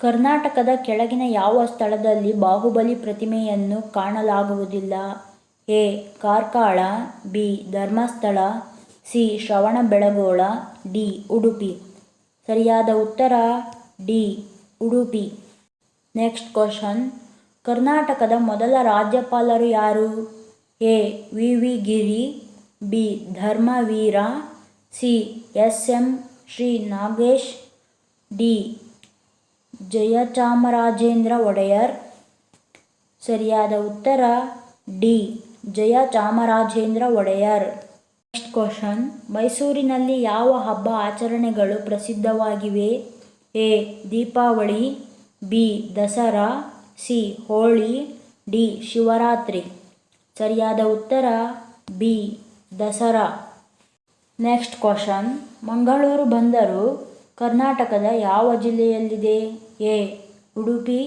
ಕರ್ನಾಟಕದ ಕೆಳಗಿನ ಯಾವ ಸ್ಥಳದಲ್ಲಿ ಬಾಹುಬಲಿ ಪ್ರತಿಮೆಯನ್ನು ಕಾಣಲಾಗುವುದಿಲ್ಲ? A. Karkala, B. Dharmasthala, C. Shravanabelagola, D. Udupi. ಸರಿಯಾದ ಉತ್ತರ ಡಿ. ಉಡುಪಿ. Next question. ಕರ್ನಾಟಕದ ಮೊದಲ ರಾಜ್ಯಪಾಲರು ಯಾರು? A. V. V. Giri, B. Dharmaveera, C. S. M. Shri Nagesh, D. Jayachamarajendra Wodeyar. ಸರಿಯಾದ ಉತ್ತರ D. Jayachamarajendra Wodeyar. Next question. ಮೈಸೂರಿನಲ್ಲಿ ಯಾವ ಹಬ್ಬ ಆಚರಣೆಗಳು ಪ್ರಸಿದ್ಧವಾಗಿವೆ? A. Deepavali, B. Dasara, C. Holi, D. Shivaratri. ಸರಿಯಾದ ಉತ್ತರ B. Dasara. Next question. Mangaluru ಬಂದರು ಕರ್ನಾಟಕದ ಯಾವ ಜಿಲ್ಲೆಯಲ್ಲಿದೆ? A. Udupi,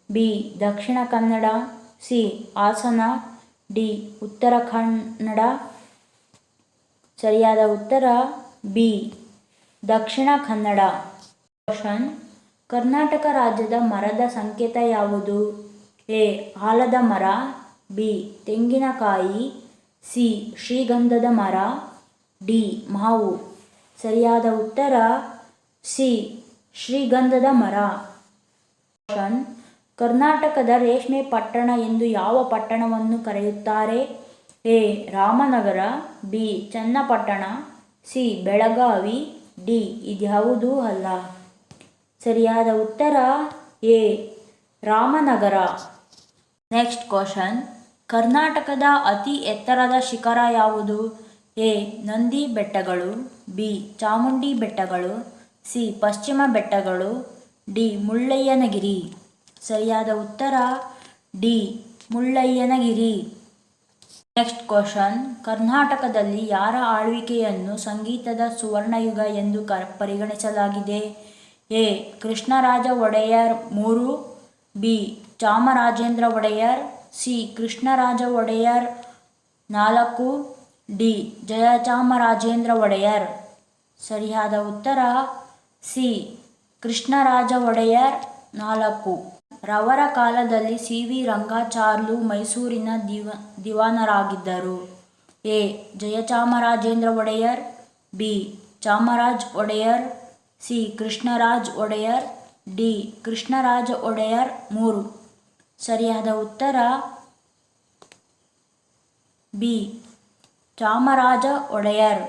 B. Dakshina Kannada, C. Hassan, D. Uttara Kannada. ಸರಿಯಾದ ಉತ್ತರ ಬಿ. ದಕ್ಷಿಣ ಕನ್ನಡ. ಕ್ವಶನ್. ಕರ್ನಾಟಕ ರಾಜ್ಯದ ಮರದ ಸಂಕೇತ ಯಾವುದು? ಎ. ಆಲದ ಮರ, ಬಿ. ತೆಂಗಿನಕಾಯಿ, ಸಿ. ಶ್ರೀಗಂಧದ ಮರ, ಡಿ. ಮಾವು. ಸರಿಯಾದ ಉತ್ತರ ಸಿ. ಶ್ರೀಗಂಧದ ಮರ. ಕ್ವಶನ್. ಕರ್ನಾಟಕದ ರೇಷ್ಮೆ ಪಟ್ಟಣ ಎಂದು ಯಾವ ಪಟ್ಟಣವನ್ನು ಕರೆಯುತ್ತಾರೆ? A. Ramanagara, B. Channapatna, C. Belagavi, D. ಇದ್ಯಾವುದೂ ಅಲ್ಲ. ಸರಿಯಾದ ಉತ್ತರ ಎ. ರಾಮನಗರ. Next question. ಕರ್ನಾಟಕದ ಅತಿ ಎತ್ತರದ ಶಿಖರ ಯಾವುದು? ಎ. ನಂದಿ ಬೆಟ್ಟಗಳು, ಬಿ. ಚಾಮುಂಡಿ ಬೆಟ್ಟಗಳು, ಸಿ. ಪಶ್ಚಿಮ ಬೆಟ್ಟಗಳು, ಡಿ. ಮುಳ್ಳಯ್ಯನಗಿರಿ. ಸರಿಯಾದ ಉತ್ತರ ಡಿ. ಮುಳ್ಳಯ್ಯನಗಿರಿ. Next question. ಕರ್ನಾಟಕದಲ್ಲಿ ಯಾರ ಆಳ್ವಿಕೆಯನ್ನು ಸಂಗೀತದ ಸುವರ್ಣಯುಗ ಎಂದು ಪರಿಗಣಿಸಲಾಗಿದೆ? A. Krishnaraja Wodeyar 3, B. Chamarajendra Wodeyar, C. Krishnaraja Wodeyar 4, D. Jayachamarajendra Wodeyar. ಸರಿಯಾದ ಉತ್ತರ ಸಿ. ಕೃಷ್ಣರಾಜ ಒಡೆಯರ್ 4. ರವರ ಕಾಲದಲ್ಲಿ ಸಿ. ವಿ. ರಂಗಾಚಾರ್ಲು ಮೈಸೂರಿನ ದಿವಾನರಾಗಿದ್ದರು. A. Jayachamarajendra Wodeyar, B. Chamaraja Wodeyar, C. Krishnaraja Wodeyar, D. Krishnaraja Wodeyar 3. ಸರಿಯಾದ ಉತ್ತರ ಬಿ. ಚಾಮರಾಜ ಒಡೆಯರ್.